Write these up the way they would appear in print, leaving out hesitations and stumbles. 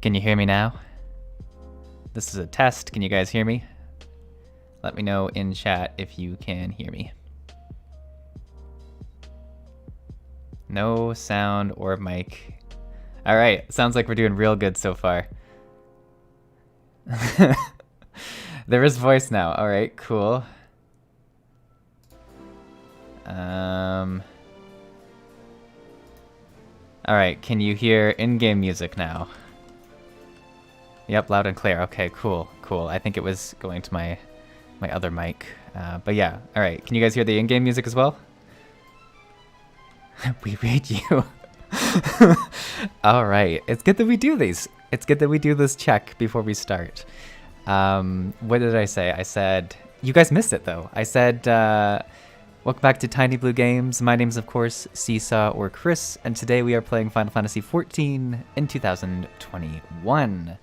Can you hear me now? This is a test. Can you guys hear me? Let me know in chat if you can hear me. No sound or mic. All right, sounds like we're doing real good so far. There is voice now. All right, cool. All right, can you hear in-game music now? Yep, loud and clear. Okay, cool, cool. I think it was going to my other mic. But yeah, all right. Can you guys hear the in-game music as well? We read you. All right. It's good that we do these. It's good that we do this check before we start. What did I say? I said, you guys missed it though. I said, welcome back to Tiny Blue Games. My name's of course Csaw or Chris, and today we are playing Final Fantasy XIV in 2021.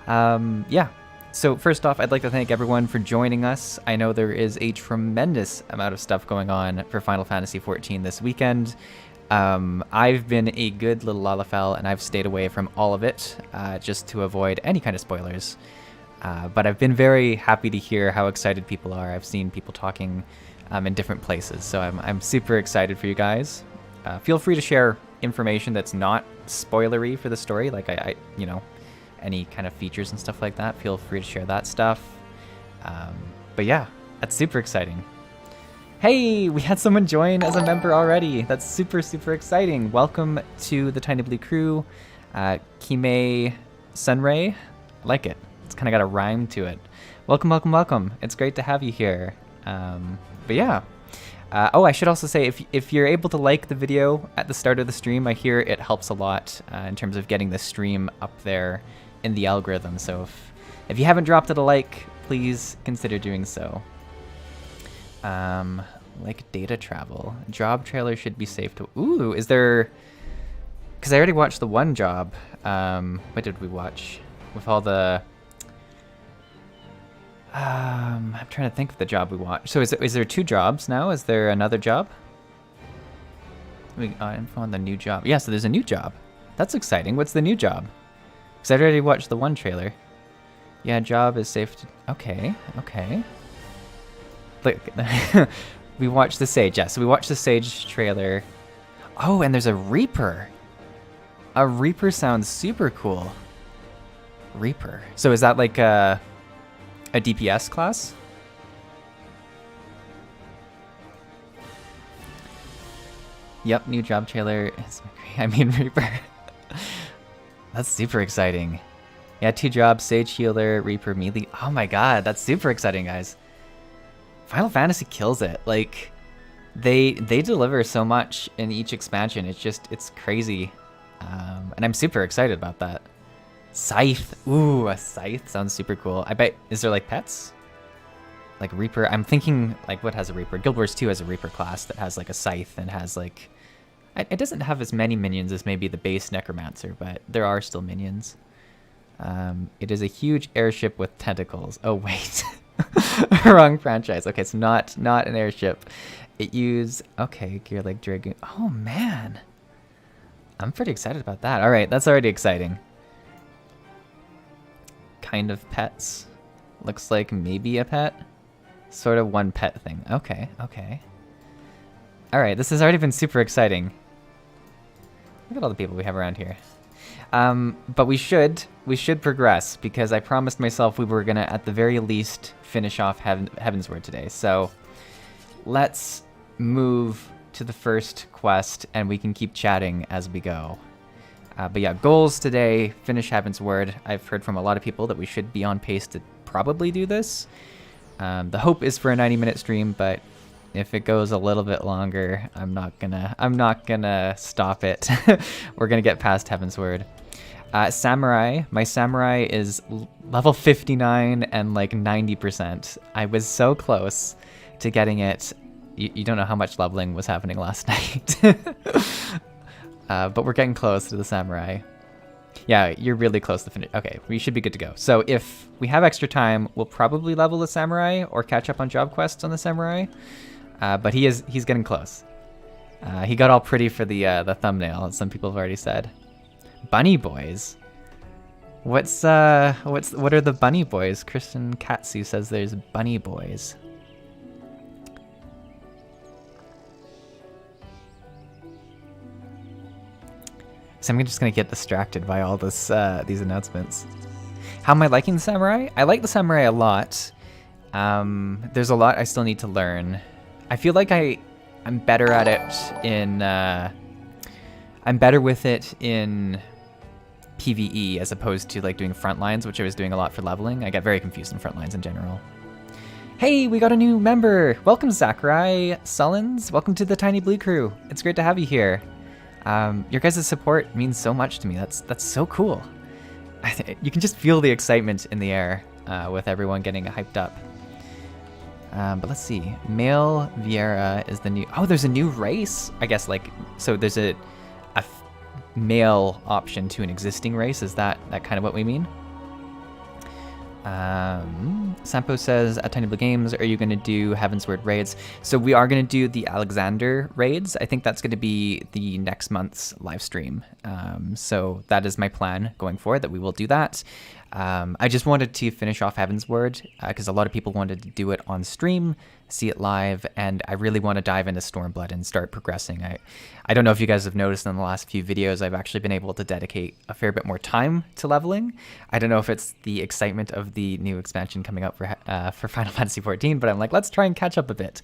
Yeah. So first off, I'd like to thank everyone for joining us. I know there is a tremendous amount of stuff going on for Final Fantasy XIV this weekend. I've been a good little Lalafell, and I've stayed away from all of it, just to avoid any kind of spoilers. But I've been very happy to hear how excited people are. I've seen people talking in different places, so I'm super excited for you guys. Feel free to share information that's not spoilery for the story, like I you know, any kind of features and stuff like that. Feel free to share that stuff. But yeah, That's super exciting. Hey, we had someone join as a member already. That's super, super exciting. Welcome to the Tiny Blue Crew. Kime Sunray. I like it. It's kind of got a rhyme to it. Welcome, welcome, welcome. It's great to have you here. But yeah. Oh, I should also say, if you're able to like the video at the start of the stream, I hear it helps a lot in terms of getting the stream up there in the algorithm. So if you haven't dropped it a like, please consider doing so. Like data travel. Job trailer should be safe to... Ooh, is there... Because I already watched the one job. What did we watch? With all the... I'm trying to think of the job we watched. So is there 2 jobs now? Is there another job? Info on the new job. Yeah, so there's a new job. That's exciting. What's the new job? Because I already watched the one trailer. Yeah, job is safe to... Okay, okay. Look, we watched the Sage. Yeah, so we watched the Sage trailer. Oh, and there's a Reaper. A Reaper sounds super cool. Reaper. So is that like a DPS class? Yep, new job trailer. I mean Reaper. That's super exciting. Yeah, 2 jobs, Sage Healer, Reaper Melee. Oh my god, that's super exciting, guys. Final Fantasy kills it. Like, they deliver so much in each expansion. It's crazy. And I'm super excited about that. Scythe. Ooh, a Scythe sounds super cool. I bet, is there like pets? Like Reaper. I'm thinking, like, what has a Reaper? Guild Wars 2 has a Reaper class that has like a Scythe and has like... It doesn't have as many minions as maybe the base Necromancer, but there are still minions. It is a huge airship with tentacles. Oh, wait. Wrong franchise. Okay, it's not an airship. It use... Okay, Gear like Dragoon. Oh, man. I'm pretty excited about that. All right, that's already exciting. Kind of pets. Looks like maybe a pet. Sort of one pet thing. Okay, okay. All right, this has already been super exciting. Look at all the people we have around here. But we should progress, because I promised myself we were gonna, at the very least, finish off Heavensward today. So let's move to the first quest, and we can keep chatting as we go. But yeah, goals today, finish Heavensward. I've heard from a lot of people that we should be on pace to probably do this. The hope is for a 90-minute stream, but if it goes a little bit longer, I'm not gonna stop it. We're gonna get past Heavensward. Samurai. My Samurai is level 59 and like 90%. I was so close to getting it. You don't know how much leveling was happening last night. But we're getting close to the Samurai. Yeah, you're really close to finish. Okay, we should be good to go. So if we have extra time, we'll probably level the Samurai or catch up on job quests on the Samurai. But he's getting close. He got all pretty for the thumbnail, as some people have already said. Bunny Boys. What are the Bunny Boys? Kristen Katsu says there's Bunny Boys. So I'm just gonna get distracted by all this these announcements. How am I liking the Samurai? I like the Samurai a lot. There's a lot I still need to learn. I feel like I'm better at it in I'm better with it in PvE as opposed to like doing front lines, which I was doing a lot for leveling. I get very confused in front lines in general. Hey, we got a new member. Welcome, Zachary Sullins. Welcome to the Tiny Blue Crew. It's great to have you here. Your guys' support means so much to me. That's so cool. You can just feel the excitement in the air with everyone getting hyped up. But let's see. Male Vieira is the new... Oh, there's a new race? I guess, like... So there's a male option to an existing race. Is that kind of what we mean? Sampo says, at Tiny Blue Games, are you going to do Heavensward raids? So we are going to do the Alexander raids. I think that's going to be the next month's live stream. So that is my plan going forward, that we will do that. I just wanted to finish off Heavensward because a lot of people wanted to do it on stream, see it live, and I really want to dive into Stormblood and start progressing. I don't know if you guys have noticed in the last few videos, I've actually been able to dedicate a fair bit more time to leveling. I don't know if it's the excitement of the new expansion coming out for Final Fantasy XIV, but I'm like, let's try and catch up a bit.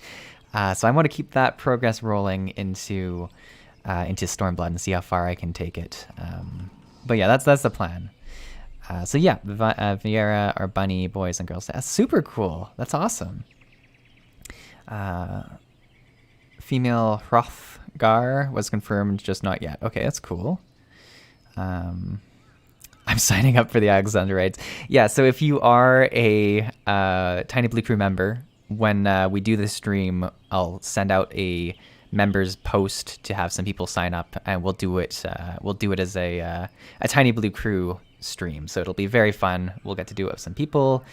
So I want to keep that progress rolling into Stormblood and see how far I can take it. But yeah, that's the plan. So yeah, Vieira, our bunny, boys and girls. That's super cool. That's awesome. Female Hrothgar was confirmed, just not yet. Okay, that's cool. I'm signing up for the Alexander raids. Yeah, so if you are a Tiny Blue Crew member, when we do the stream, I'll send out a members post to have some people sign up, and we'll do it. We'll do it as a Tiny Blue Crew stream, so it'll be very fun. We'll get to do it with some people,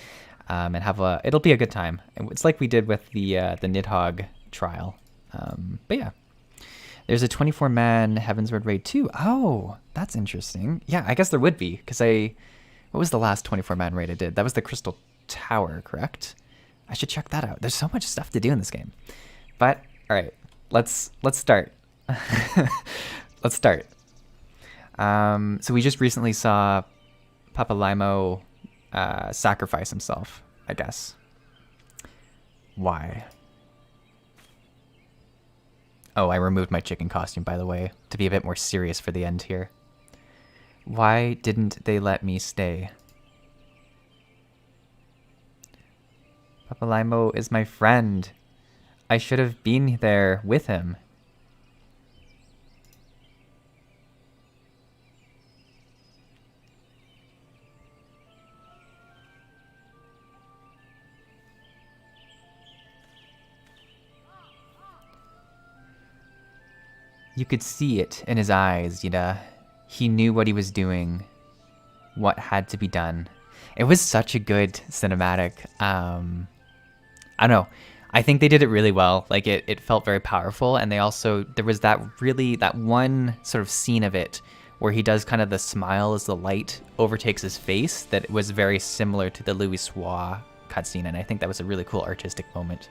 and it'll be a good time. It's like we did with the Nidhogg trial. But yeah, there's a 24-man Heavensward raid too. Oh, that's interesting. Yeah, I guess there would be, because what was the last 24-man raid I did? That was the Crystal Tower, correct? I should check that out. There's so much stuff to do in this game. But all right, let's start. Let's start. So we just recently saw Papa Limo sacrifice himself, I guess. Why? Oh, I removed my chicken costume, by the way, to be a bit more serious for the end here. Why didn't they let me stay? Papa Limo is my friend. I should have been there with him. You could see it in his eyes, Yida. He knew what he was doing, what had to be done. It was such a good cinematic. I don't know. I think they did it really well. Like it felt very powerful, and there was that one sort of scene of it where he does kind of the smile as the light overtakes his face that was very similar to the Louis Csaw cutscene, and I think that was a really cool artistic moment.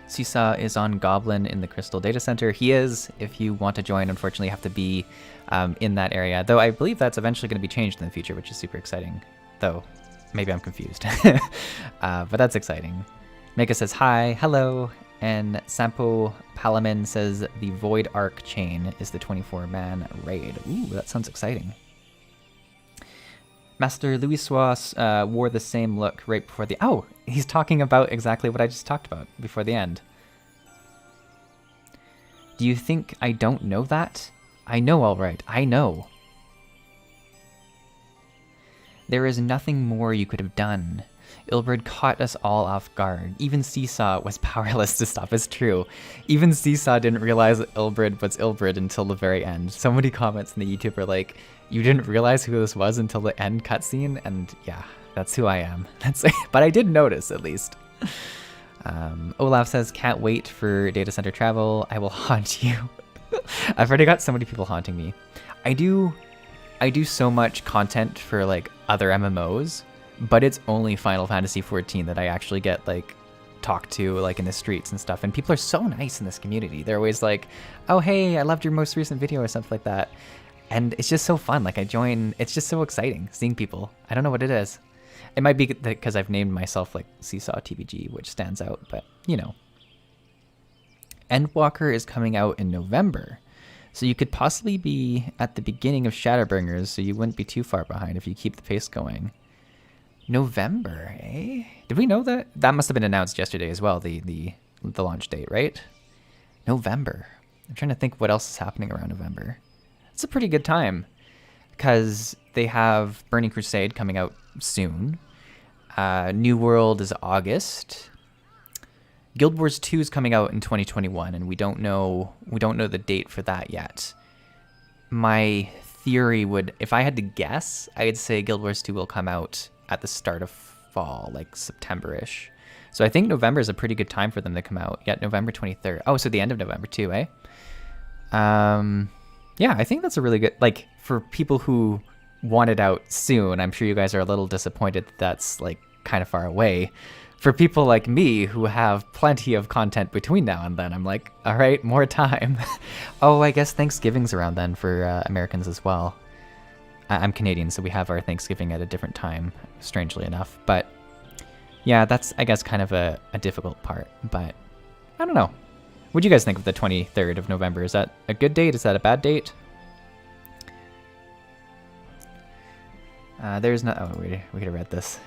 Csaw is on Goblin in the Crystal Data Center. He is. If you want to join, unfortunately, you have to be in that area. Though I believe that's eventually going to be changed in the future, which is super exciting. Though, maybe I'm confused. But that's exciting. Mega says hi, hello. And Sampo Palamin says the Void Arc chain is the 24-man raid. Ooh, that sounds exciting. Master Louis Csaw wore the same look right before the... Oh, he's talking about exactly what I just talked about before the end. Do you think I don't know that? I know all right. I know. There is nothing more you could have done. Ilbrid caught us all off guard. Even Csaw was powerless to stop us. True. Even Csaw didn't realize that Ilbrid was Ilbrid until the very end. So many comments in the YouTube are like, you didn't realize who this was until the end cutscene? And yeah, that's who I am. But I did notice, at least. Olaf says, can't wait for data center travel. I will haunt you. I've already got so many people haunting me. I do so much content for like other MMOs, but it's only Final Fantasy XIV that I actually get like talked to like in the streets and stuff. And people are so nice in this community. They're always like, oh, hey, I loved your most recent video or something like that. And it's just so fun. Like I join, it's just so exciting seeing people. I don't know what it is. It might be because I've named myself like Csaw TVG, which stands out, but you know. Endwalker is coming out in November. So you could possibly be at the beginning of Shadowbringers, so you wouldn't be too far behind if you keep the pace going. November, eh? Did we know that? That must have been announced yesterday as well, the launch date, right? November. I'm trying to think what else is happening around November. It's a pretty good time because they have Burning Crusade coming out soon. New World is August. Guild Wars 2 is coming out in 2021, and we don't know the date for that yet. My theory would, if I had to guess, I'd say Guild Wars 2 will come out at the start of fall, like September-ish. So I think November is a pretty good time for them to come out. Yeah, November 23rd. Oh, so the end of November too, eh? Yeah, I think that's a really good, like, for people who want it out soon, I'm sure you guys are a little disappointed that that's, like, kind of far away. For people like me who have plenty of content between now and then, I'm like, all right, more time. Oh, I guess Thanksgiving's around then for Americans as well. I'm Canadian, so we have our Thanksgiving at a different time, strangely enough. But yeah, that's, I guess, kind of a difficult part. But I don't know. What do you guys think of the 23rd of November? Is that a good date? Is that a bad date? There's no... Oh, we could have read this.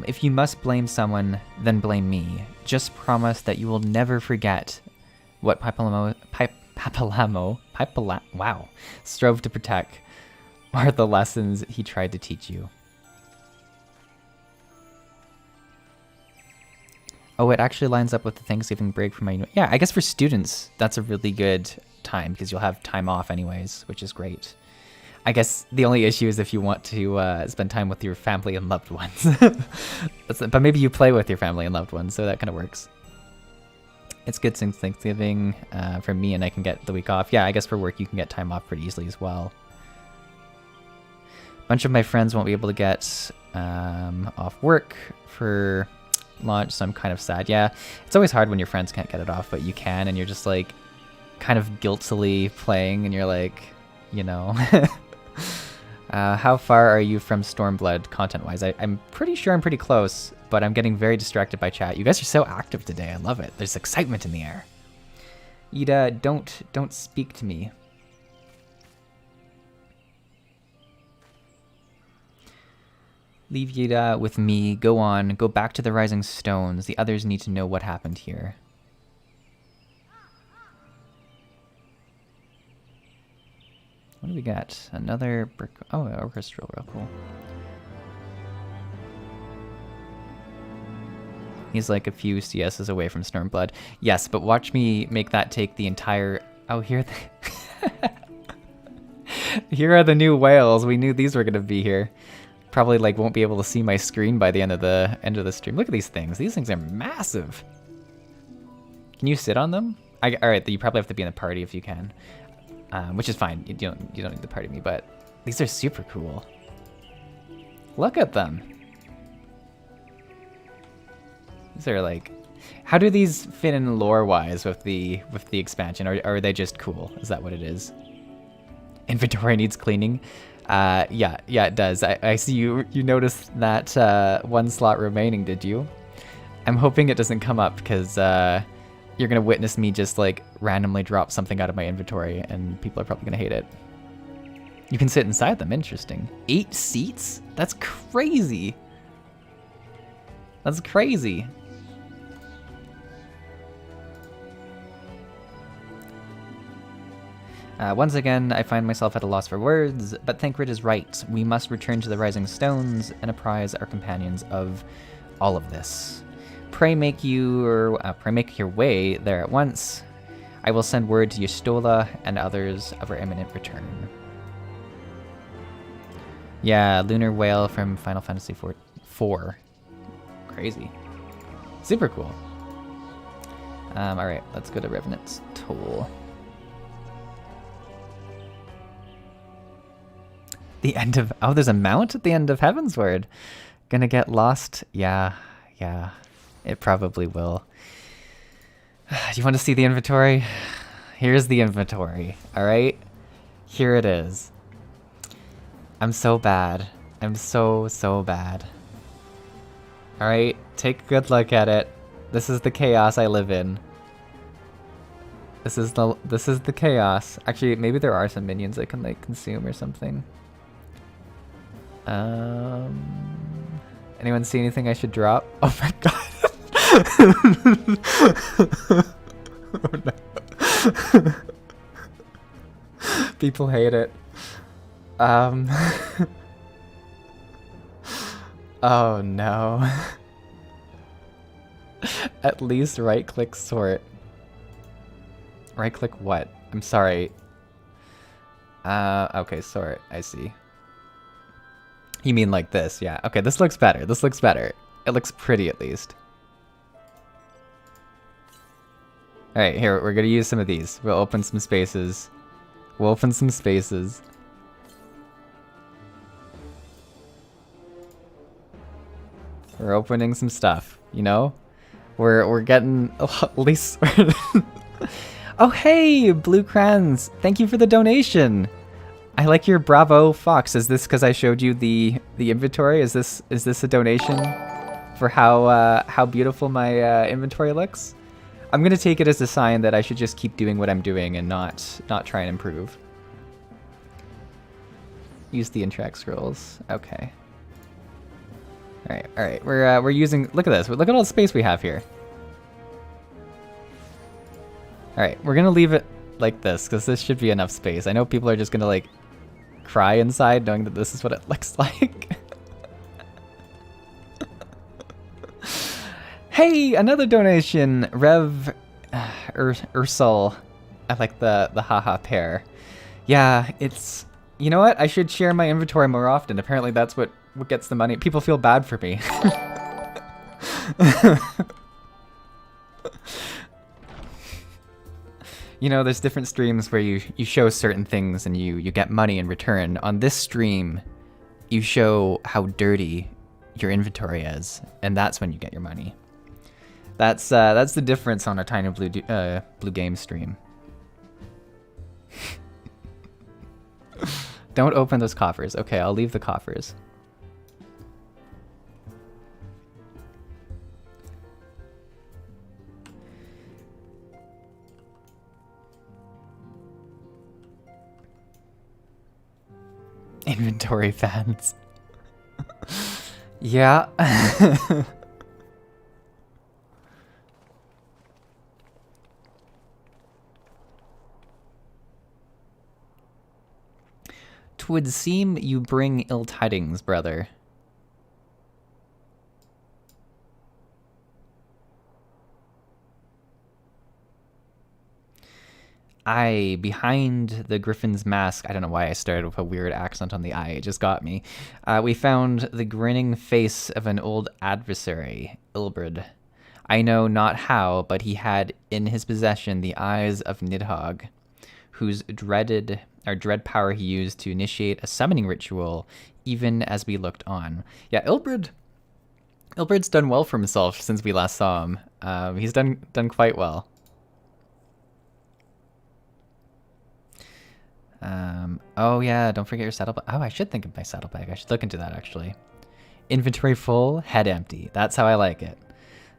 If you must blame someone, then blame me. Just promise that you will never forget what Papalamo strove to protect, or the lessons he tried to teach you. Oh, it actually lines up with the Thanksgiving break for my... Yeah, I guess for students, that's a really good time, because you'll have time off anyways, which is great. I guess the only issue is if you want to spend time with your family and loved ones. But maybe you play with your family and loved ones, so that kind of works. It's good since Thanksgiving for me, and I can get the week off. Yeah, I guess for work you can get time off pretty easily as well. A bunch of my friends won't be able to get off work for launch, so I'm kind of sad. Yeah, it's always hard when your friends can't get it off, but you can, and you're just like kind of guiltily playing, and you're like, you know. How far are you from Stormblood content-wise? I'm pretty sure I'm pretty close, but I'm getting very distracted by chat. You guys are so active today. I love it. There's excitement in the air. Ida, don't speak to me. Leave Yida with me. Go on. Go back to the Rising Stones. The others need to know what happened here. What do we got? Another brick. Oh, orchestral, real cool. He's like a few CSs away from Stormblood. Yes, but watch me make that take the entire... Oh, here here are the new whales. We knew these were going to be here. Probably like won't be able to see my screen by the end of the stream. Look at these things. These things are massive. Can you sit on them? All right, you probably have to be in a party if you can. Which is fine. You don't need to party me, but these are super cool. Look at them. These are like, how do these fit in lore-wise with the expansion, or are they just cool? Is that what it is? Inventory needs cleaning. Yeah, it does. I see you noticed that one slot remaining, did you? I'm hoping it doesn't come up, because you're gonna witness me just like randomly drop something out of my inventory, and people are probably gonna hate it. You can sit inside them. Interesting. 8 seats? That's crazy. That's crazy. Once again, I find myself at a loss for words, but Thancred is right. We must return to the Rising Stones and apprise our companions of all of this. Pray make your way there at once. I will send word to Yustola and others of our imminent return. Yeah, Lunar Whale from Final Fantasy IV. Crazy. Super cool. Alright, let's go to Revenant's Toll. The end of... Oh, there's a mount at the end of Heavensward. Gonna get lost? Yeah. It probably will. Do you want to see the inventory? Here's the inventory, alright? Here it is. I'm so bad. I'm so bad. Alright, take a good look at it. This is the chaos I live in. This is the chaos. Actually, maybe there are some minions I can like consume or something. Anyone see anything I should drop? Oh my god. Oh no. People hate it. Oh no. At least right click sort. Right click what? I'm sorry. Okay, sort. I see. You mean like this, yeah. Okay, this looks better. This looks better. It looks pretty at least. All right, here, we're gonna use some of these. We'll open some spaces. We'll open some spaces. We're opening some stuff, you know? We're getting at least. Oh hey, Blue Crayons, thank you for the donation. I like your Bravo Fox. Is this because I showed you the inventory? Is this a donation for how beautiful my inventory looks? I'm gonna take it as a sign that I should just keep doing what I'm doing and not try and improve. Use the interact scrolls. Okay. All right. We're using. Look at this. Look at all the space we have here. All right, we're gonna leave it like this because this should be enough space. I know people are just gonna like cry inside knowing that this is what it looks like. Hey, another donation, Rev Ursul. I like the haha pair. Yeah, it's. You know what? I should share my inventory more often. Apparently, that's what gets the money. People feel bad for me. You know, there's different streams where you show certain things and you get money in return. On this stream, you show how dirty your inventory is, and that's when you get your money. That's the difference on a Tiny Blue Game stream. Don't open those coffers. Okay, I'll leave the coffers. Inventory fans. Yeah. Twould seem you bring ill tidings, brother. Behind the griffin's mask, I don't know why I started with a weird accent on the I, it just got me. We found the grinning face of an old adversary, Ilbrid. I know not how, but he had in his possession the eyes of Nidhogg, whose dread power he used to initiate a summoning ritual, even as we looked on. Yeah, Ilbrid's done well for himself since we last saw him. He's done quite well. Oh yeah, don't forget your saddlebag. Oh, I should think of my saddlebag. I should look into that actually. Inventory full, head empty. That's how I like it.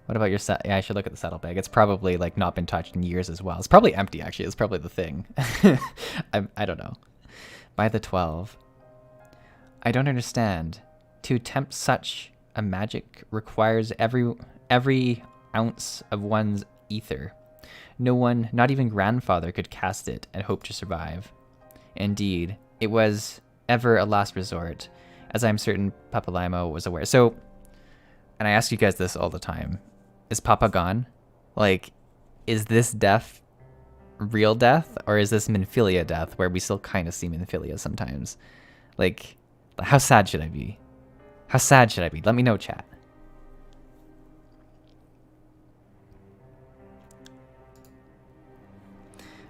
What about your yeah, I should look at the saddlebag. It's probably like not been touched in years as well. It's probably empty actually. It's probably the thing. I don't know. By the 12. I don't understand. To attempt such a magic requires every ounce of one's ether. No one, not even grandfather, could cast it and hope to survive. Indeed, it was ever a last resort, as I'm certain Papa Limo was aware. So, and I ask you guys this all the time, is Papa gone? Like, is this death real death, or is this Minfilia death, where we still kind of see Minfilia sometimes? Like, how sad should I be? How sad should I be? Let me know, chat.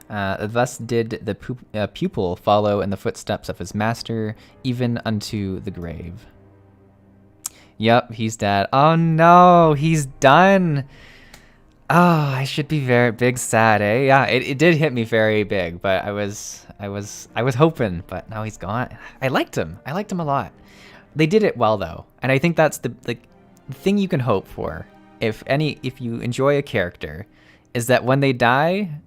Thus did the pupil follow in the footsteps of his master, even unto the grave. Yep, he's dead. Oh no, he's done. Oh, I should be very big sad, eh? Yeah, it did hit me very big, but I was hoping, but now he's gone. I liked him. I liked him a lot. They did it well though, and I think that's the thing you can hope for. If you enjoy a character, is that when they die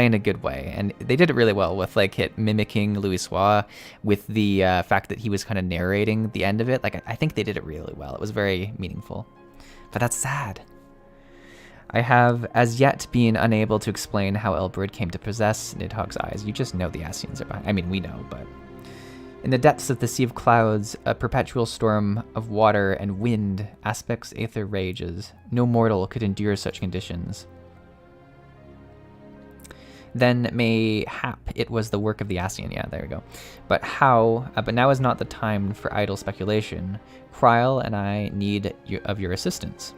in a good way, and they did it really well with mimicking Louis Soir, with the fact that he was kind of narrating the end of it. Like I think they did it really well. It was very meaningful, but that's sad. I have as yet been unable to explain how Ilbrid came to possess Nidhogg's eyes. You just know the Ascians are behind. I mean, we know, but in the depths of the sea of clouds, a perpetual storm of water and wind aspects aether rages. No mortal could endure such conditions. Then mayhap it was the work of the Ascian. Yeah, there we go. But how? But now is not the time for idle speculation. Kryl and I need of your assistance.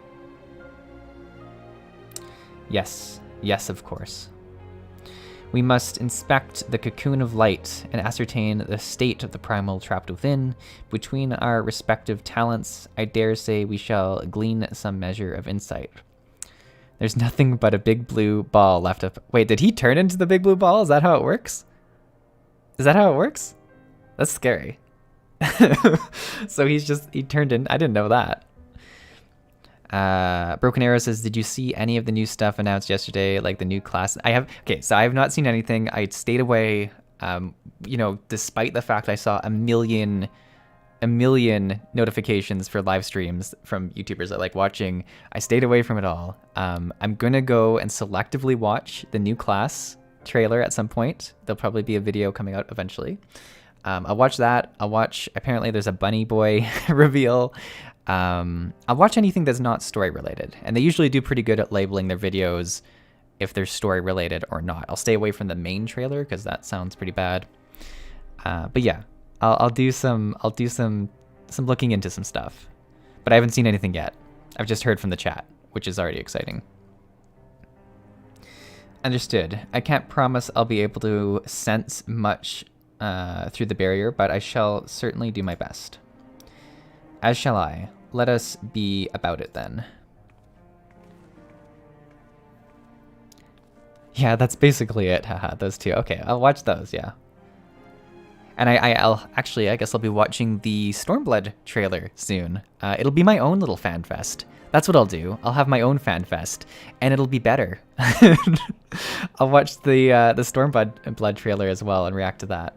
Yes, Yes, of course. We must inspect the cocoon of light and ascertain the state of the primal trapped within. Between our respective talents, I dare say we shall glean some measure of insight. There's nothing but a big blue ball left up. Wait, did he turn into the big blue ball? Is that how it works? Is that how it works? That's scary. So he turned in. I didn't know that. Broken Arrow says, did you see any of the new stuff announced yesterday, like the new class? So I have not seen anything. I stayed away, despite the fact I saw a million notifications for live streams from YouTubers that like watching. I stayed away from it all. I'm gonna go and selectively watch the new class trailer at some point. There'll probably be a video coming out eventually. I'll watch that. Apparently there's a bunny boy reveal. I'll watch anything that's not story related, and they usually do pretty good at labeling their videos if they're story related or not. I'll stay away from the main trailer because that sounds pretty bad. But yeah, I'll do some looking into some stuff, but I haven't seen anything yet. I've just heard from the chat, which is already exciting. Understood. I can't promise I'll be able to sense much through the barrier, but I shall certainly do my best. As shall I. Let us be about it then. Yeah, that's basically it. Haha, those two. Okay, I'll watch those, yeah. And I guess I'll be watching the Stormblood trailer soon. It'll be my own little fan fest. That's what I'll do. I'll have my own fan fest, and it'll be better. I'll watch the Stormblood trailer as well and react to that.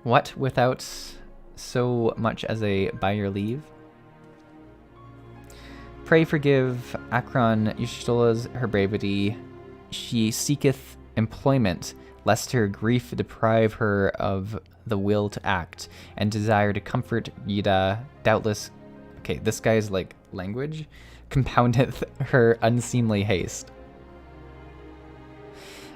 What, without so much as a by your leave? Pray forgive Akron Yushtola's her bravity. She seeketh employment, lest her grief deprive her of the will to act, and desire to comfort Yida. Doubtless, okay, this guy's like language compoundeth her unseemly haste.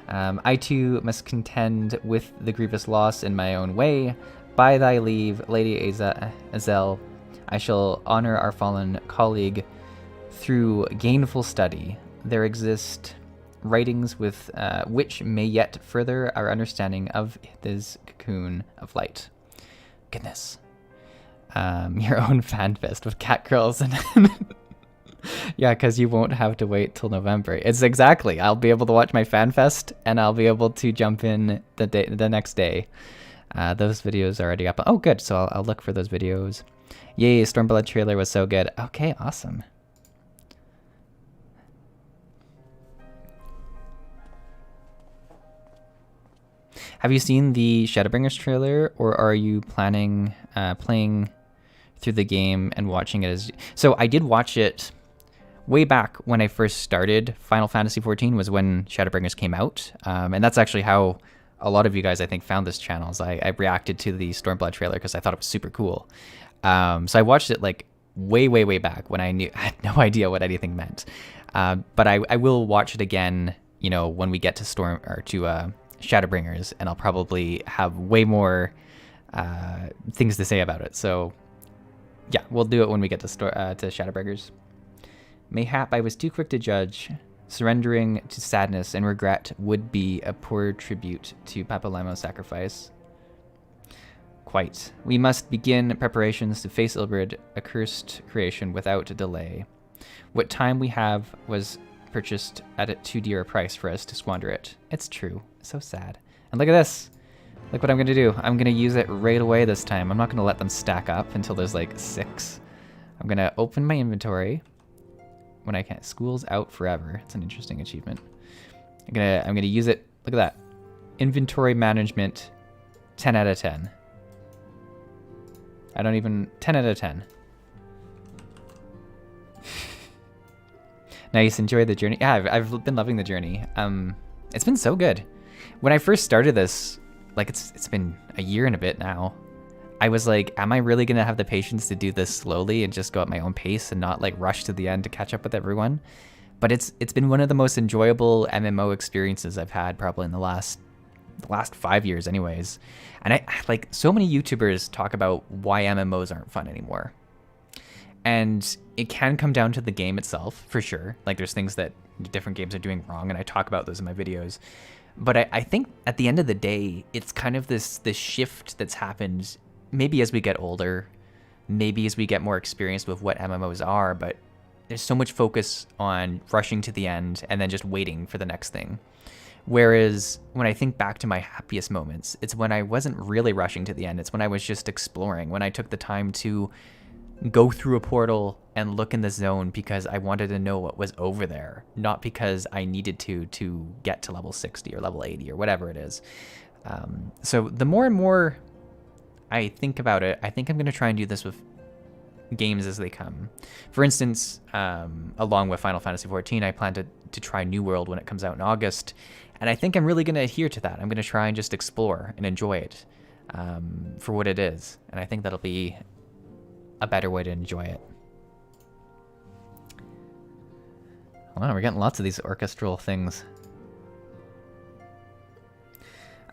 I too must contend with the grievous loss in my own way. By thy leave, Lady Azel, I shall honor our fallen colleague through gainful study. There exist writings with which may yet further our understanding of this cocoon of light. Goodness. Your own fan fest with cat girls and yeah, because you won't have to wait till November. It's exactly. I'll be able to watch my fan fest and I'll be able to jump in the next day. Those videos are already up. Oh, good. So I'll look for those videos. Yay, Stormblood trailer was so good. Okay, awesome. Have you seen the Shadowbringers trailer, or are you planning playing through the game and watching it as... So I did watch it way back when I first started Final Fantasy XIV, was when Shadowbringers came out. And that's actually how a lot of you guys, I think, found this channel. I reacted to the Stormblood trailer because I thought it was super cool. So I watched it like way back when I had no idea what anything meant. But I will watch it again, when we get to Shadowbringers, and I'll probably have way more things to say about it. So yeah, we'll do it when we get to Shadowbringers. Mayhap I was too quick to judge. Surrendering to sadness and regret would be a poor tribute to Papalimo's sacrifice. Quite. We must begin preparations to face Ilbrid, a cursed creation, without delay. What time we have was purchased at a too dear a price for us to squander it. It's true. So sad. And look at this. Look what I'm going to do. I'm going to use it right away this time. I'm not going to let them stack up until there's like 6. I'm going to open my inventory when I can. School's out forever. It's an interesting achievement. I'm going to use it. Look at that. Inventory management, 10 out of 10. 10 out of 10. Nice, enjoy the journey. Yeah, I've been loving the journey. It's been so good. When I first started this, like it's been a year and a bit now, I was like, am I really gonna have the patience to do this slowly and just go at my own pace and not like rush to the end to catch up with everyone? But it's been one of the most enjoyable MMO experiences I've had probably in the last 5 years anyways. And I like, so many YouTubers talk about why MMOs aren't fun anymore. And it can come down to the game itself, for sure. Like, there's things that different games are doing wrong, and I talk about those in my videos. But I think at the end of the day, it's kind of this shift that's happened, maybe as we get older, maybe as we get more experienced with what MMOs are, but there's so much focus on rushing to the end and then just waiting for the next thing. Whereas when I think back to my happiest moments, it's when I wasn't really rushing to the end. It's when I was just exploring, when I took the time to go through a portal and look in the zone because I wanted to know what was over there, not because I needed to get to level 60 or level 80 or whatever it is. So the more and more I think about it, I think I'm going to try and do this with games as they come. For instance, along with Final Fantasy XIV, I plan to try New World when it comes out in August, and I think I'm really going to adhere to that. I'm going to try and just explore and enjoy it for what it is, and I think that'll be a better way to enjoy it. Wow, we're getting lots of these orchestral things.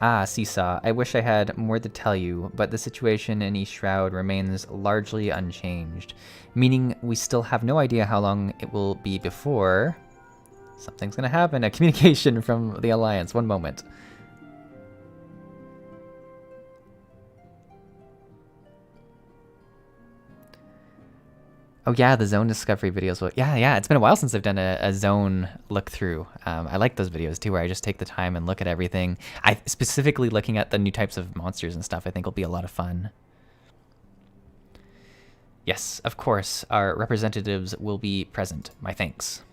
Ah, Csaw, I wish I had more to tell you, but the situation in East Shroud remains largely unchanged, meaning we still have no idea how long it will be before something's gonna happen. A communication from the Alliance. One moment. Oh yeah, the zone discovery videos. Well, yeah, it's been a while since I've done a zone look through. I like those videos too, where I just take the time and look at everything. I specifically looking at the new types of monsters and stuff, I think will be a lot of fun. Yes, of course, our representatives will be present. My thanks.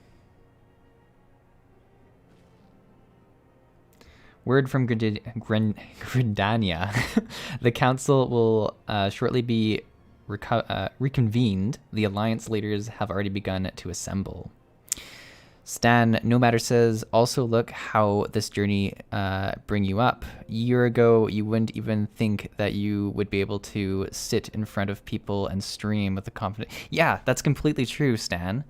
Word from Gridania. The council will shortly be reconvened. The Alliance leaders have already begun to assemble. Stan No Matter says, also look how this journey bring you up. A year ago, you wouldn't even think that you would be able to sit in front of people and stream with the confidence. Yeah, that's completely true, Stan.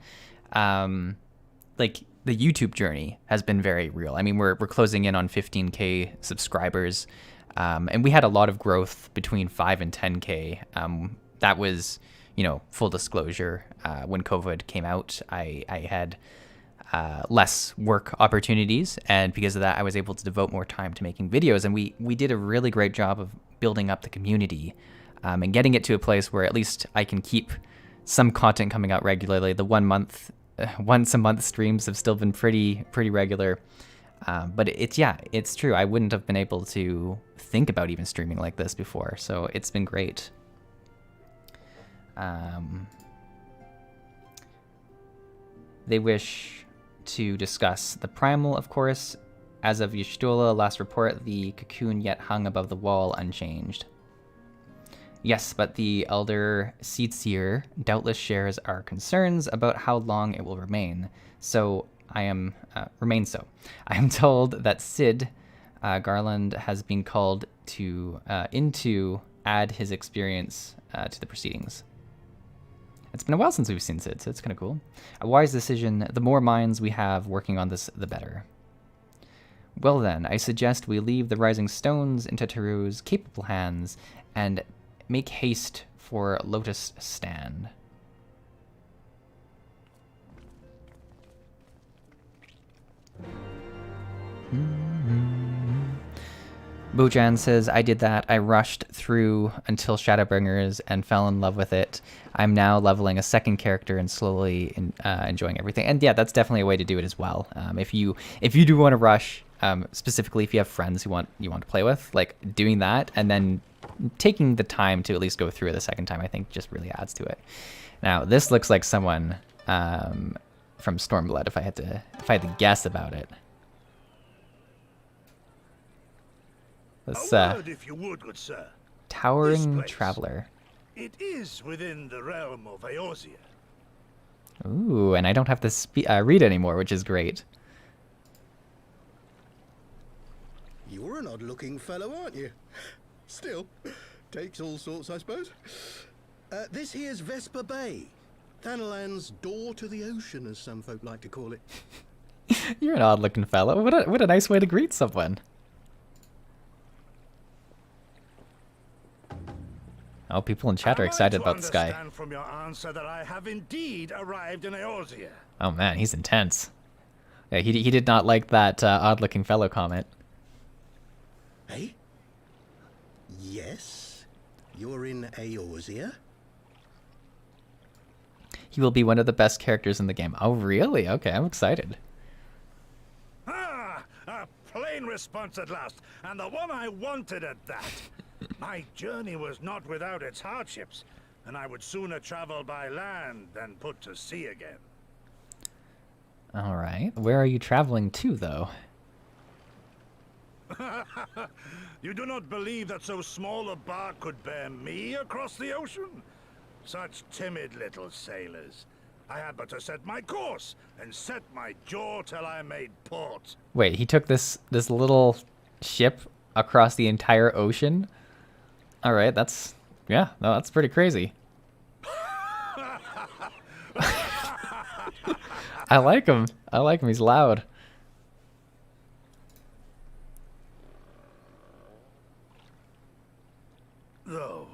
Like, the YouTube journey has been very real. I mean, we're closing in on 15K subscribers, and we had a lot of growth between 5 and 10K. That was, you know, full disclosure. When COVID came out, I had less work opportunities, and because of that, I was able to devote more time to making videos. And we did a really great job of building up the community and getting it to a place where at least I can keep some content coming out regularly. The once a month streams have still been pretty regular. But it's true. I wouldn't have been able to think about even streaming like this before. So it's been great. They wish to discuss the primal, of course. As of Y'shtola last report, the cocoon yet hung above the wall unchanged. Yes, but the Elder Seedseer doubtless shares our concerns about how long it will remain. So I am I am told that Sid Garland has been called to add his experience to the proceedings. It's been a while since we've seen Sid, so it's kind of cool. A wise decision. The more minds we have working on this, the better. Well then, I suggest we leave the Rising Stones into Taru's capable hands and make haste for Lotus Stand. Bojan says, I did that. I rushed through until Shadowbringers and fell in love with it. I'm now leveling a second character and slowly enjoying everything. And yeah, that's definitely a way to do it as well. If you do want to rush, specifically if you have friends you want to play with, like doing that and then taking the time to at least go through it the second time, I think just really adds to it. Now, this looks like someone from Stormblood if I had to guess about it. This, a word, if you would, good sir. Towering Traveler. It is within the realm of Eorzea. Ooh, and I don't have to read anymore, which is great. You're an odd-looking fellow, aren't you? Still, takes all sorts, I suppose. This here's Vesper Bay, Thanalan's door to the ocean, as some folk like to call it. You're an odd-looking fellow. What a nice way to greet someone. Oh, people in chat are excited about this guy. I understand from your answer that I have indeed arrived in Eorzea. Oh man, he's intense. Yeah, he did not like that odd-looking fellow comment. Hey? Yes? You're in Eorzea? He will be one of the best characters in the game. Oh, really? Okay, I'm excited. Ah, a plain response at last, and the one I wanted at that. My journey was not without its hardships, and I would sooner travel by land than put to sea again. All right. Where are you traveling to, though? You do not believe that so small a bark could bear me across the ocean? Such timid little sailors. I had but to set my course and set my jaw till I made port. Wait, he took this little ship across the entire ocean? All right, that's... Yeah, no, that's pretty crazy. I like him. I like him. He's loud. Though,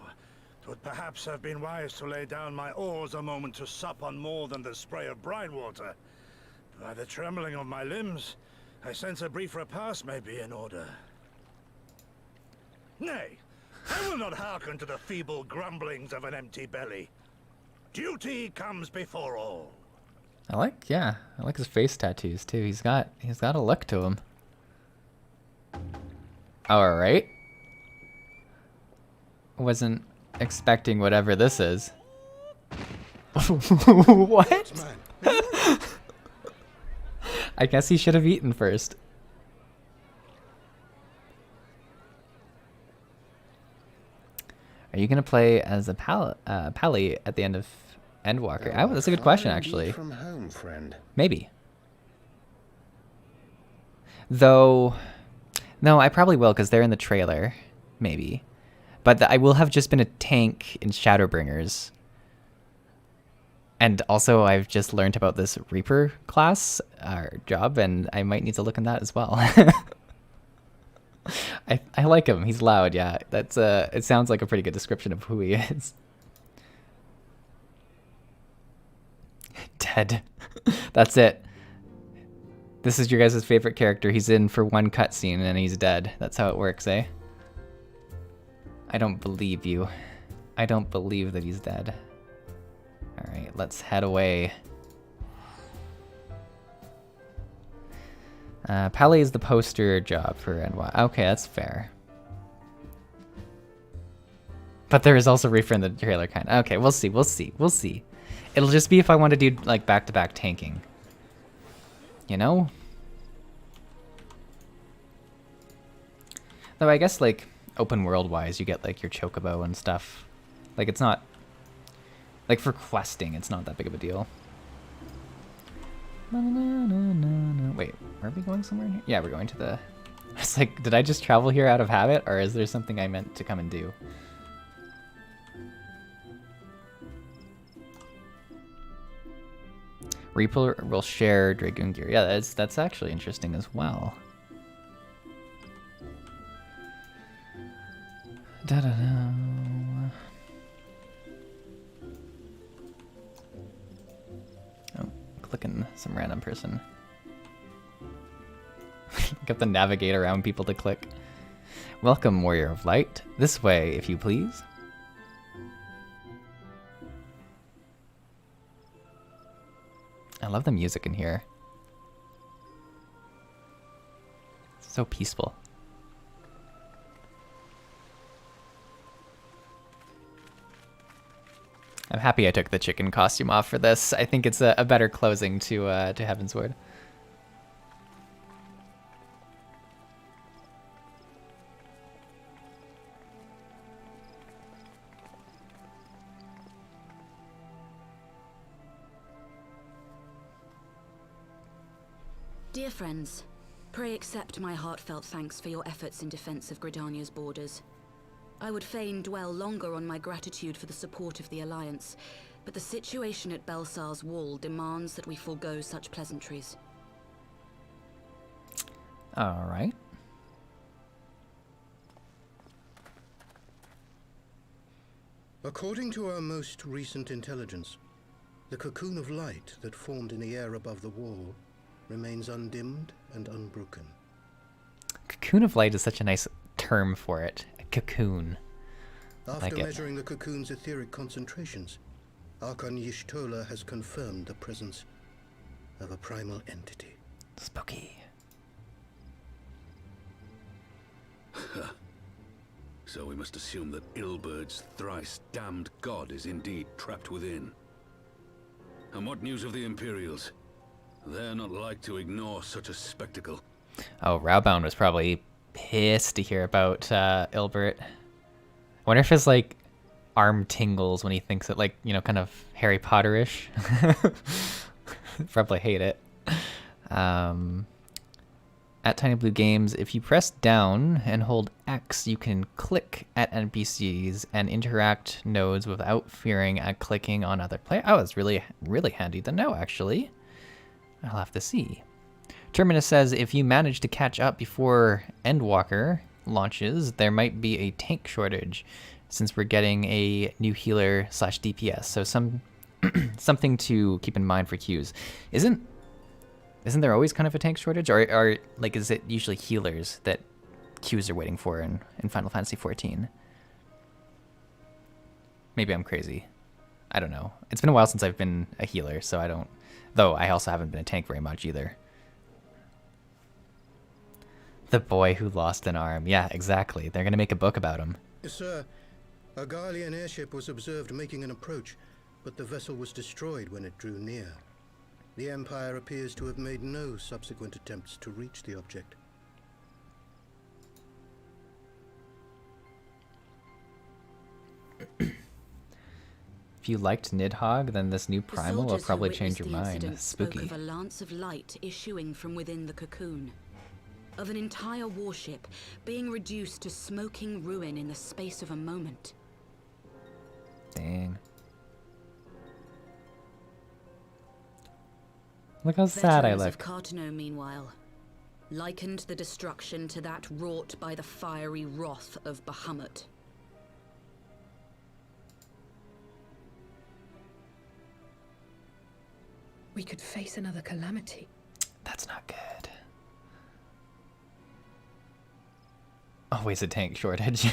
it would perhaps have been wise to lay down my oars a moment to sup on more than the spray of brine water. By the trembling of my limbs, I sense a brief repast may be in order. Nay, I will not hearken to the feeble grumblings of an empty belly. Duty comes before all. I like his face tattoos too. He's got a look to him. All right. Wasn't expecting whatever this is. What? I guess he should have eaten first. Are you gonna play as a Pally at the end of Endwalker? Oh, that's a good question, actually. From home, friend. Maybe. Though, no, I probably will because they're in the trailer. Maybe. But I will have just been a tank in Shadowbringers. And also, I've just learned about this Reaper class, job, and I might need to look in that as well. I like him. He's loud, yeah. That's it sounds like a pretty good description of who he is. Dead. That's it. This is your guys' favorite character. He's in for one cutscene and he's dead. That's how it works, eh? I don't believe you. I don't believe that he's dead. Alright, let's head away. Pally is the poster job for NY. Okay, that's fair. But there is also Reaper in the trailer, kind of. Okay, we'll see, we'll see, we'll see. It'll just be if I want to do, like, back-to-back tanking. You know? Though I guess, like, open world-wise, you get, like, your chocobo and stuff. Like, it's not... Like, for questing, it's not that big of a deal. Wait, are we going somewhere in here? Yeah, we're going to the... It's like, did I just travel here out of habit, or is there something I meant to come and do? Reaper will share Dragoon gear. Yeah, that's actually interesting as well. Da-da-da. Oh, clicking some random person. Look up the navigate around people to click. Welcome, Warrior of Light. This way, if you please. I love the music in here. It's so peaceful. I'm happy I took the chicken costume off for this. I think it's a better closing to Heavensward. Dear friends, pray accept my heartfelt thanks for your efforts in defense of Gridania's borders. I would fain dwell longer on my gratitude for the support of the Alliance, but the situation at Belsar's Wall demands that we forego such pleasantries. All right. According to our most recent intelligence, the cocoon of light that formed in the air above the wall remains undimmed and unbroken. Cocoon of light is such a nice term for it. A cocoon. After measuring the cocoon's etheric concentrations, Archon Y'shtola has confirmed the presence of a primal entity. Spooky. So we must assume that Ilbert's thrice damned god is indeed trapped within. And what news of the Imperials? They're not like to ignore such a spectacle. Oh, Rowbound was probably pissed to hear about Ilbert. I wonder if his, like, arm tingles when he thinks it, like, you know, kind of Harry Potter-ish. Probably hate it. At Tiny Blue Games, if you press down and hold X, you can click at NPCs and interact nodes without fearing at clicking on other players. Oh, it's really, really handy to know, actually. I'll have to see. Terminus says, if you manage to catch up before Endwalker launches, there might be a tank shortage since we're getting a new healer / DPS. So something to keep in mind for queues. Isn't there always kind of a tank shortage? Or like, is it usually healers that queues are waiting for in Final Fantasy XIV? Maybe I'm crazy. I don't know. It's been a while since I've been a healer, so I don't... Though I also haven't been a tank very much either. The boy who lost an arm. Yeah, exactly. They're going to make a book about him. Sir, a Garlean airship was observed making an approach, but the vessel was destroyed when it drew near. The Empire appears to have made no subsequent attempts to reach the object. If you liked Nidhogg, then this new primal will probably change your mind. Spooky. Spoke of a lance of light issuing from within the cocoon. Of an entire warship being reduced to smoking ruin in the space of a moment. Dang. Look how sad I look. Veterans of Cartano, meanwhile, likened the destruction to that wrought by the fiery wrath of Bahamut. We could face another calamity. That's not good. Always a tank shortage.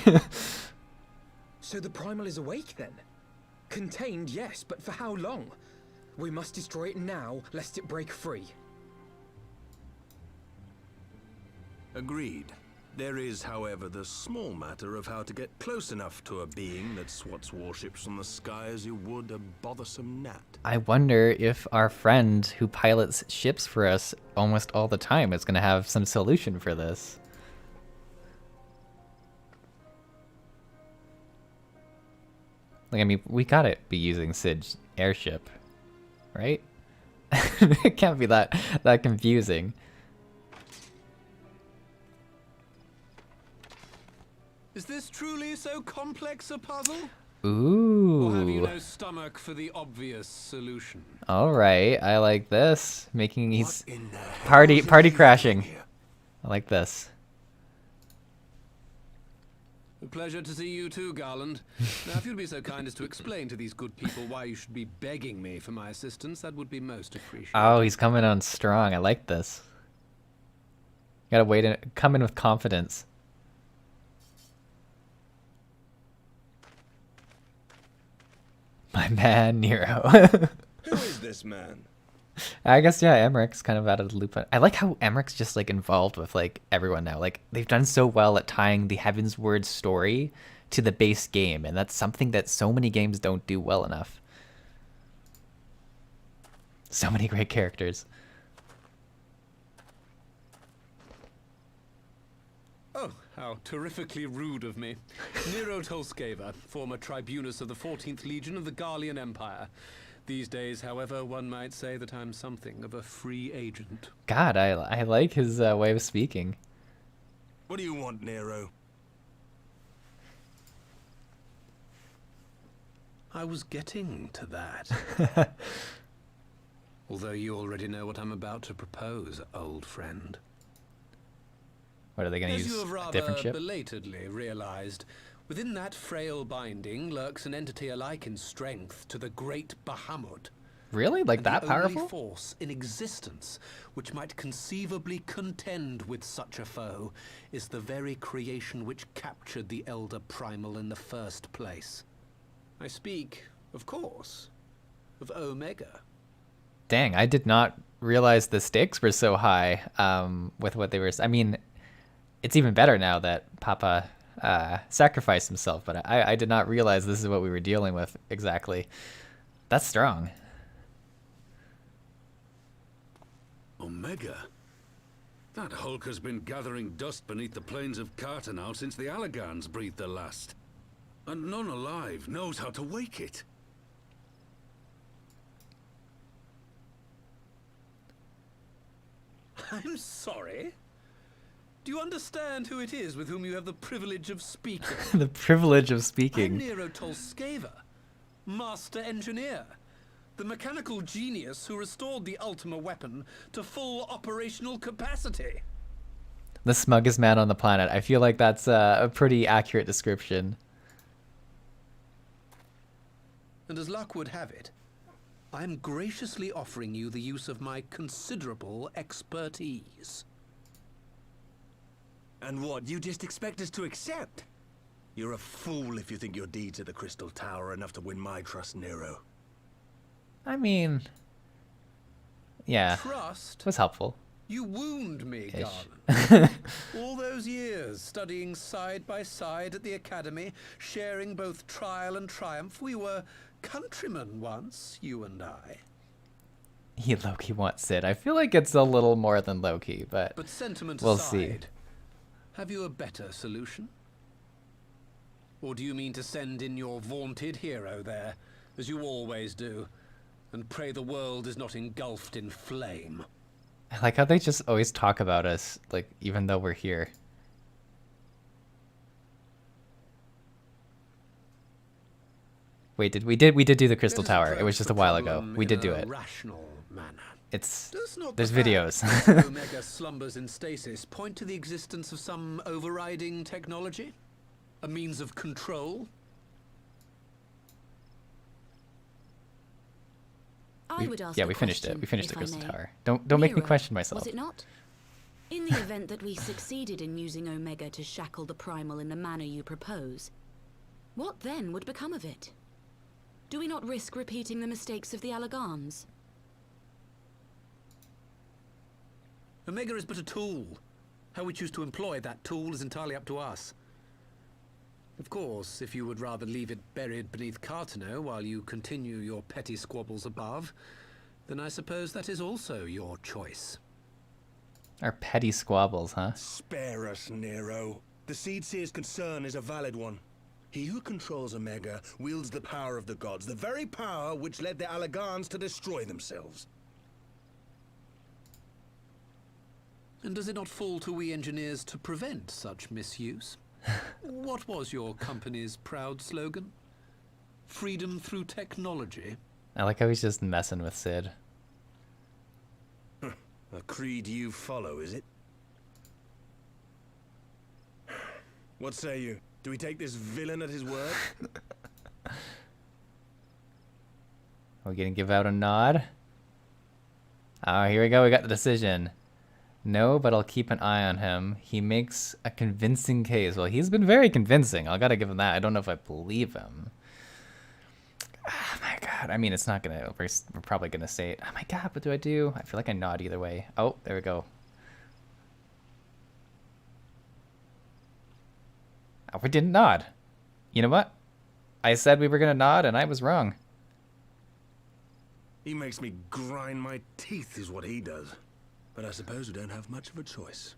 So the primal is awake then? Contained, yes, but for how long? We must destroy it now, lest it break free. Agreed. There is, however, the small matter of how to get close enough to a being that swats warships from the sky as you would a bothersome gnat. I wonder if our friend who pilots ships for us almost all the time is going to have some solution for this. Like, I mean, we gotta be using Sid's airship, right? It can't be that confusing. Is this truly so complex a puzzle? Ooh. Or have you no stomach for the obvious solution? All right, I like this. Making these party crashing. I like this. A pleasure to see you too, Garland. Now, if you'd be so kind as to explain to these good people why you should be begging me for my assistance, that would be most appreciated. Oh, he's coming on strong. I like this. Gotta wait and come in with confidence. My man, Nero. Who is this man? I guess, yeah, Emmerich's kind of out of the loop. I like how Emmerich's just, like, involved with, like, everyone now. Like, they've done so well at tying the Heavensward story to the base game, and that's something that so many games don't do well enough. So many great characters. Oh, how terrifically rude of me. Nero Tolskeva, former tribunus of the 14th Legion of the Garlean Empire. These days, however, one might say that I'm something of a free agent. God, I like his way of speaking. What do you want, Nero? I was getting to that. Although you already know what I'm about to propose, old friend. What are they going to As use? you have A rather different ship? belatedly realized, Within that frail binding lurks an entity alike in strength to the great Bahamut. Really? Like And that the powerful? only force in existence which might conceivably contend with such a foe is the very creation which captured the Elder Primal in the first place. I speak, of course, of Omega. Dang, I did not realize the stakes were so high with what they were. I mean, it's even better now that Papa sacrificed himself, but I did not realize this is what we were dealing with exactly. That's strong. Omega? That hulk has been gathering dust beneath the plains of Cartanal since the Allegans breathed their last. And none alive knows how to wake it. I'm sorry. Do you understand who it is with whom you have the privilege of speaking? The privilege of I'm speaking. Nero Tolskeva, Master Engineer, the mechanical genius who restored the Ultima weapon to full operational capacity. The smuggest man on the planet. I feel like that's a pretty accurate description. And as luck would have it, I am graciously offering you the use of my considerable expertise. And what, you just expect us to accept? You're a fool if you think your deeds at the Crystal Tower are enough to win my trust, Nero. I mean, yeah, Trust? it was helpful. You wound me, Ish. Garland. All those years studying side by side at the academy, sharing both trial and triumph, we were countrymen once, you and I. He low-key wants Sid. I feel like it's a little more than low-key, but sentiment we'll aside, see. Have you a better solution? Or do you mean to send in your vaunted hero there, as you always do, and pray the world is not engulfed in flame? I like how they just always talk about us, like, even though we're here. Wait, we did do the Crystal Tower. It was just a while ago. We did do it. Rational manner. There's videos. Omega slumbers in stasis point to the existence of some overriding technology? A means of control? I would ask Yeah, a we finished it. question, We finished the if I Crystal may. Tower. Don't make me Nero, question myself. Was it not? In the event that we succeeded in using Omega to shackle the Primal in the manner you propose, what then would become of it? Do we not risk repeating the mistakes of the Allegans? Omega is but a tool. How we choose to employ that tool is entirely up to us. Of course, if you would rather leave it buried beneath Cartano while you continue your petty squabbles above, then I suppose that is also your choice. Our petty squabbles, huh? Spare us, Nero. The Seedseer's concern is a valid one. He who controls Omega wields the power of the gods, the very power which led the Allegans to destroy themselves. And does it not fall to we engineers to prevent such misuse? What was your company's proud slogan? Freedom through technology? I like how he's just messing with Sid. A creed you follow, is it? What say you? Do we take this villain at his word? Are we gonna give out a nod? Oh, here we go. We got the decision. No, but I'll keep an eye on him. He makes a convincing case. Well, he's been very convincing. I gotta give him that. I don't know if I believe him. Oh my god. I mean, it's not gonna... We're probably gonna say it. Oh my god, what do I do? I feel like I nod either way. Oh, there we go. Oh, we didn't nod. You know what? I said we were gonna nod, and I was wrong. He makes me grind my teeth, is what he does. But I suppose we don't have much of a choice.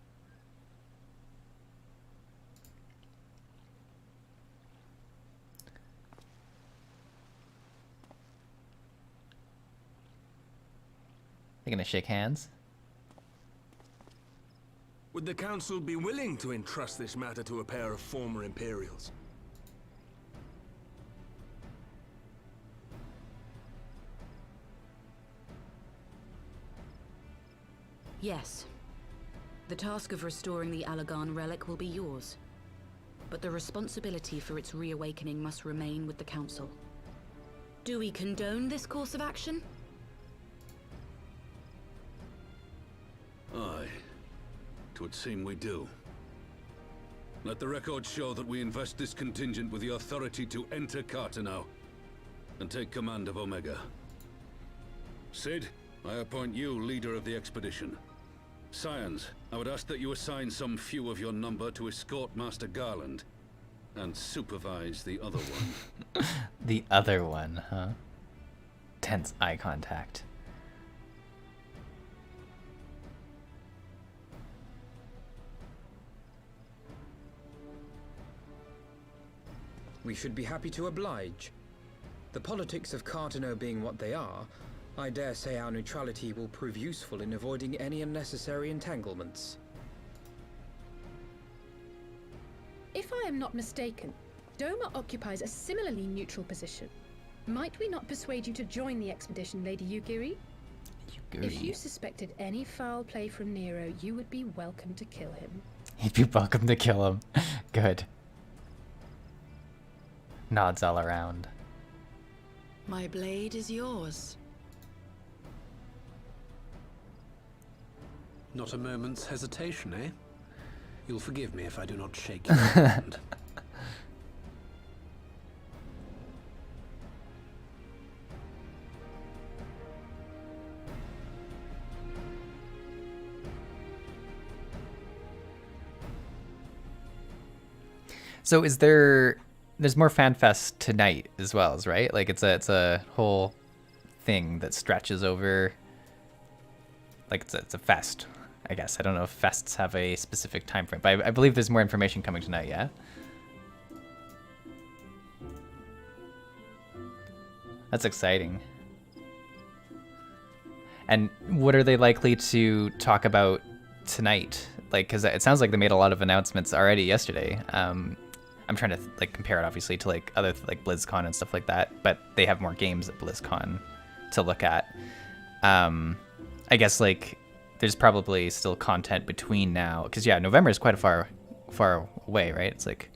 They're gonna shake hands. Would the Council be willing to entrust this matter to a pair of former Imperials? Yes. The task of restoring the Allegan relic will be yours. but the responsibility for its reawakening must remain with the Council. Do we condone this course of action? Aye. 'Twould seem we do. Let the record show that we invest this contingent with the authority to enter Carteneau and take command of Omega. Sid, I appoint you leader of the expedition. Scions, I would ask that you assign some few of your number to escort Master Garland and supervise the other one. The other one, huh? Tense eye contact. We should be happy to oblige. The politics of Carteneau being what they are, I dare say our neutrality will prove useful in avoiding any unnecessary entanglements. If I am not mistaken, Doma occupies a similarly neutral position. Might we not persuade you to join the expedition, Lady Yugiri? If you suspected any foul play from Nero, you would be welcome to kill him. He'd be welcome to kill him. Good. Nods all around. My blade is yours. Not a moment's hesitation, eh? You'll forgive me if I do not shake your hand. So is there's more FanFest tonight as well, right? Like it's a whole thing that stretches over, like it's a fest, I guess. I don't know if fests have a specific time frame, but I believe there's more information coming tonight, yeah? That's exciting. And what are they likely to talk about tonight? Like, because it sounds like they made a lot of announcements already yesterday. I'm trying to like compare it obviously to like other like BlizzCon and stuff like that, but they have more games at BlizzCon to look at. I guess like there's probably still content between now, because yeah, November is quite a far away, right? It's like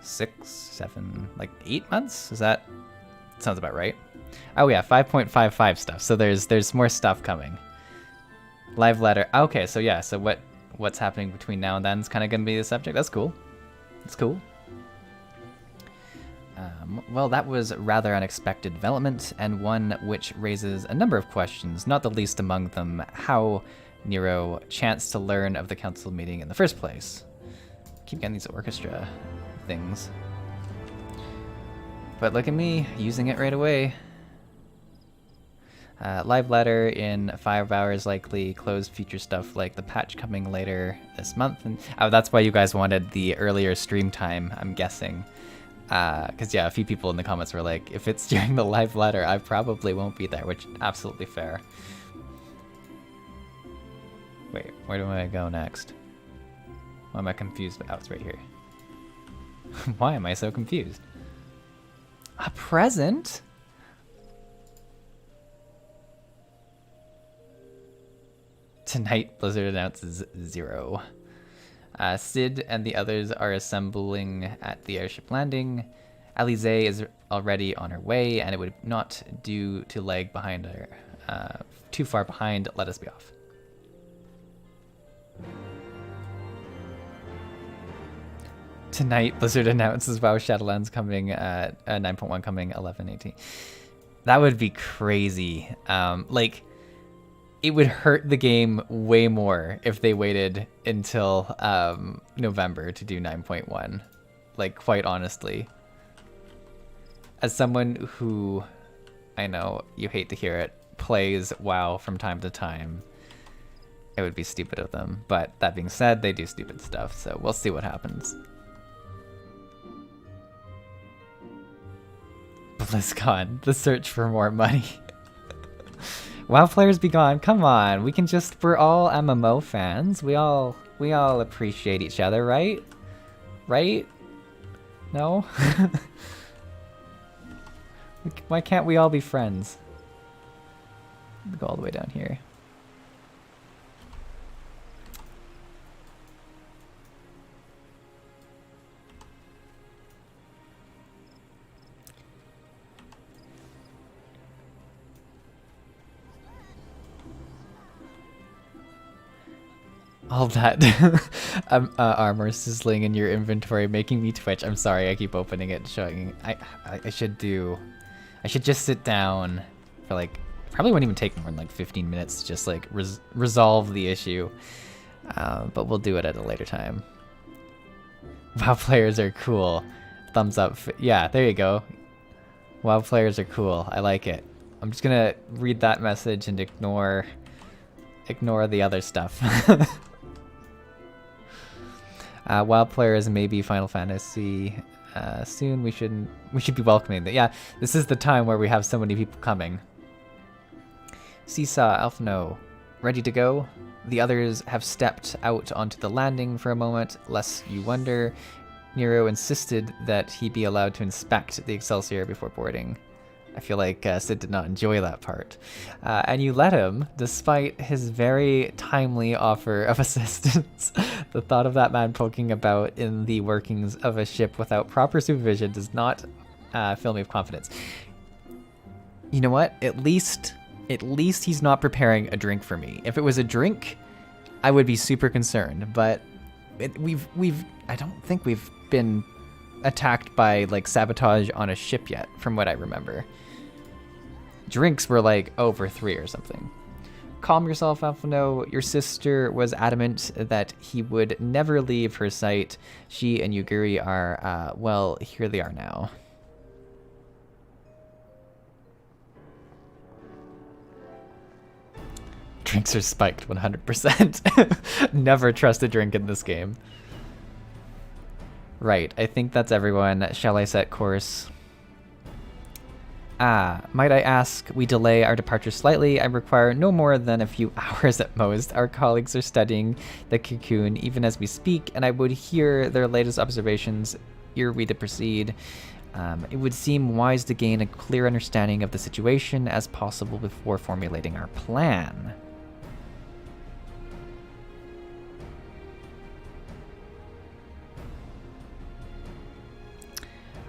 6, 7, like 8 months. Is that sounds about right? Oh yeah, 5.55 stuff. So there's more stuff coming. Live letter. Okay, so yeah, so what's happening between now and then is kind of gonna be the subject. That's cool. That's cool. Well, that was rather unexpected development, and one which raises a number of questions, not the least among them how Nero chanced to learn of the council meeting in the first place. Keep getting these orchestra things. But look at me, using it right away. Live letter in 5 hours likely, closed future stuff like the patch coming later this month. And that's why you guys wanted the earlier stream time, I'm guessing. Because yeah, a few people in the comments were like, if it's during the live letter, I probably won't be there, which absolutely fair. Wait, where do I go next? Why am I confused? Oh, it's right here. Why am I so confused? A present? Tonight, Blizzard announces 0. Sid and the others are assembling at the airship landing. Alize is already on her way, and it would not do to lag behind her. Too far behind, let us be off. Tonight, Blizzard announces WoW Shadowlands coming, 9.1 coming 11/18. That would be crazy. Like, it would hurt the game way more if they waited until November to do 9.1. Like, quite honestly. As someone who, I know you hate to hear it, plays WoW from time to time, it would be stupid of them. But that being said, they do stupid stuff, so we'll see what happens. BlizzCon, the search for more money. WoW players be gone. Come on, we can just, we're all MMO fans. We all appreciate each other, right? Right? No? Why can't we all be friends? Go all the way down here. All that armor sizzling in your inventory making me twitch. I'm sorry, I keep opening it, showing. I should just sit down for like, probably wouldn't even take more than like 15 minutes to just like resolve the issue. But we'll do it at a later time. WoW players are cool. Thumbs up. Yeah, there you go. WoW players are cool. I like it. I'm just gonna read that message and ignore the other stuff. WoW players, maybe Final Fantasy. Soon we should be welcoming that. Yeah, this is the time where we have so many people coming. Csaw, Alphino, ready to go? The others have stepped out onto the landing for a moment, lest you wonder. Nero insisted that he be allowed to inspect the Excelsior before boarding. I feel like Sid did not enjoy that part. And you let him, despite his very timely offer of assistance. The thought of that man poking about in the workings of a ship without proper supervision does not fill me with confidence. You know what? At least he's not preparing a drink for me. If it was a drink, I would be super concerned. But I don't think we've been attacked by like sabotage on a ship yet, from what I remember. Drinks were like over 3 or something. Calm yourself, Alphino. Your sister was adamant that he would never leave her sight. She and Yugiri are, well, here they are now. Drinks are spiked 100%. Never trust a drink in this game. Right, I think that's everyone. Shall I set course? Might I ask we delay our departure slightly? I require no more than a few hours at most. Our colleagues are studying the cocoon even as we speak, and I would hear their latest observations ere we to proceed. It would seem wise to gain a clear understanding of the situation as possible before formulating our plan.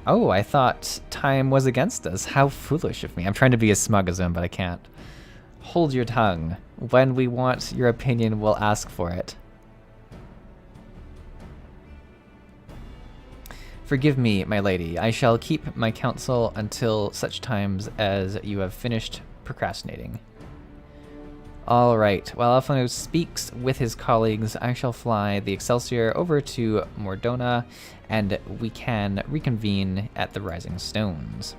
Oh, I thought time was against us. How foolish of me. I'm trying to be as smug as him, but I can't. Hold your tongue. When we want your opinion, we'll ask for it. Forgive me, my lady. I shall keep my counsel until such times as you have finished procrastinating. All right. While Alphino speaks with his colleagues, I shall fly the Excelsior over to Mordona, and we can reconvene at the Rising Stones.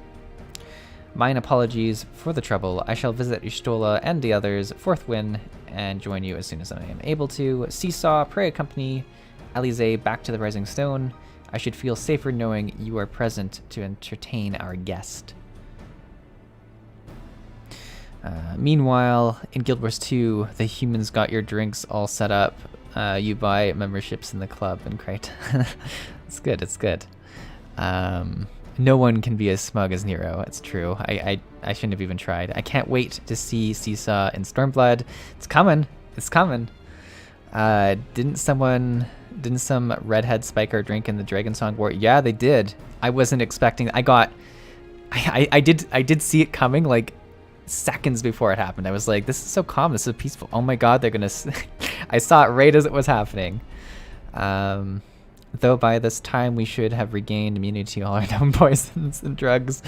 Mine apologies for the trouble. I shall visit Y'shtola and the others forthwith and join you as soon as I am able to. Csaw, pray accompany Alize back to the Rising Stone. I should feel safer knowing you are present to entertain our guest. Meanwhile, in Guild Wars 2, the humans got your drinks all set up. You buy memberships in the club and crate. It's good, it's good. No one can be as smug as Nero, it's true. I shouldn't have even tried. I can't wait to see Csaw in Stormblood. It's coming, it's coming. Didn't some redhead spike our drink in the Dragon Song War? Yeah, they did. I wasn't expecting, I did see it coming like seconds before it happened. I was like, this is so calm, this is so peaceful. Oh my god, they're gonna I saw it right as it was happening. Though by this time we should have regained immunity to all our known poisons and drugs.